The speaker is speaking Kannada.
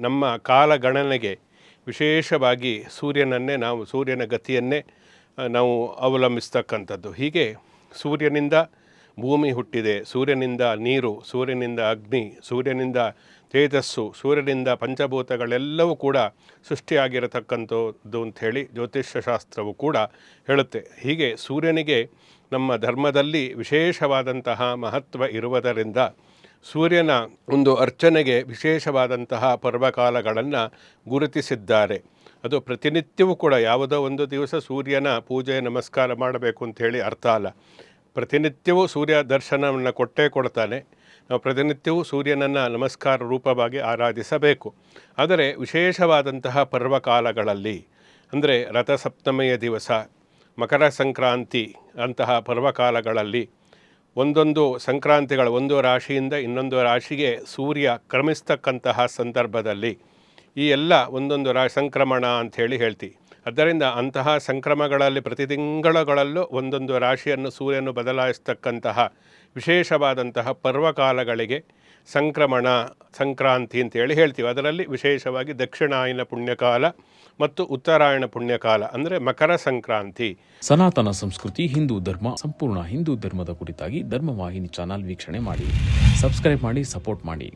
ನಮ್ಮ ಕಾಲಗಣನೆಗೆ ವಿಶೇಷವಾಗಿ ಸೂರ್ಯನ ಗತಿಯನ್ನೇ ನಾವು ಅವಲಂಬಿಸ್ತಕ್ಕಂಥದ್ದು. ಹೀಗೆ ಸೂರ್ಯನಿಂದ ಭೂಮಿ ಹುಟ್ಟಿದೆ, ಸೂರ್ಯನಿಂದ ನೀರು, ಸೂರ್ಯನಿಂದ ಅಗ್ನಿ, ಸೂರ್ಯನಿಂದ ತೇಜಸ್ಸು, ಸೂರ್ಯನಿಂದ ಪಂಚಭೂತಗಳೆಲ್ಲವೂ ಕೂಡ ಸೃಷ್ಟಿಯಾಗಿರತಕ್ಕಂಥದ್ದು ಅಂಥೇಳಿ ಜ್ಯೋತಿಷ್ಯ ಶಾಸ್ತ್ರವು ಕೂಡ ಹೇಳುತ್ತೆ. ಹೀಗೆ ಸೂರ್ಯನಿಗೆ ನಮ್ಮ ಧರ್ಮದಲ್ಲಿ ವಿಶೇಷವಾದಂತಹ ಮಹತ್ವ ಇರುವುದರಿಂದ ಸೂರ್ಯನ ಒಂದು ಅರ್ಚನೆಗೆ ವಿಶೇಷವಾದಂತಹ ಪರ್ವಕಾಲಗಳನ್ನು ಗುರುತಿಸಿದ್ದಾರೆ. ಅದು ಪ್ರತಿನಿತ್ಯವೂ ಕೂಡ ಯಾವುದೋ ಒಂದು ದಿವಸ ಸೂರ್ಯನ ಪೂಜೆ ನಮಸ್ಕಾರ ಮಾಡಬೇಕು ಅಂಥೇಳಿ ಅರ್ಥ ಅಲ್ಲ. ಪ್ರತಿನಿತ್ಯವೂ ಸೂರ್ಯ ದರ್ಶನವನ್ನು ಕೊಡ್ತಾನೆ. ನಾವು ಪ್ರತಿನಿತ್ಯವೂ ಸೂರ್ಯನನ್ನು ನಮಸ್ಕಾರ ರೂಪವಾಗಿ ಆರಾಧಿಸಬೇಕು. ಆದರೆ ವಿಶೇಷವಾದಂತಹ ಪರ್ವಕಾಲಗಳಲ್ಲಿ ಅಂದರೆ ರಥಸಪ್ತಮಿಯ ದಿವಸ, ಮಕರ ಸಂಕ್ರಾಂತಿ ಅಂತಹ ಪರ್ವಕಾಲಗಳಲ್ಲಿ ಒಂದೊಂದು ಸಂಕ್ರಾಂತಿಗಳು ಒಂದು ರಾಶಿಯಿಂದ ಇನ್ನೊಂದು ರಾಶಿಗೆ ಸೂರ್ಯ ಕ್ರಮಿಸ್ತಕ್ಕಂತಹ ಸಂದರ್ಭದಲ್ಲಿ ಈ ಎಲ್ಲ ಒಂದೊಂದು ಸಂಕ್ರಮಣ ಅಂಥೇಳಿ ಹೇಳ್ತೀವಿ. ಆದ್ದರಿಂದ ಅಂತಹ ಸಂಕ್ರಮಗಳಲ್ಲಿ ಪ್ರತಿ ತಿಂಗಳುಗಳಲ್ಲೂ ಒಂದೊಂದು ರಾಶಿಯನ್ನು ಸೂರ್ಯನು ಬದಲಾಯಿಸ್ತಕ್ಕಂತಹ ವಿಶೇಷವಾದಂತಹ ಪರ್ವಕಾಲಗಳಿಗೆ ಸಂಕ್ರಮಣ, ಸಂಕ್ರಾಂತಿ ಅಂತೇಳಿ ಹೇಳ್ತೀವಿ. ಅದರಲ್ಲಿ ವಿಶೇಷವಾಗಿ ದಕ್ಷಿಣಾಯನ ಪುಣ್ಯಕಾಲ ಮತ್ತು ಉತ್ತರಾಯಣ ಪುಣ್ಯಕಾಲ ಅಂದರೆ ಮಕರ ಸಂಕ್ರಾಂತಿ. ಸನಾತನ ಸಂಸ್ಕೃತಿ, ಹಿಂದೂ ಧರ್ಮ, ಸಂಪೂರ್ಣ ಹಿಂದೂ ಧರ್ಮದ ಕುರಿತಾಗಿ ಧರ್ಮವಾಹಿನಿ ಚಾನಲ್ ವೀಕ್ಷಣೆ ಮಾಡಿ, ಸಬ್ಸ್ಕ್ರೈಬ್ ಮಾಡಿ, ಸಪೋರ್ಟ್ ಮಾಡಿ.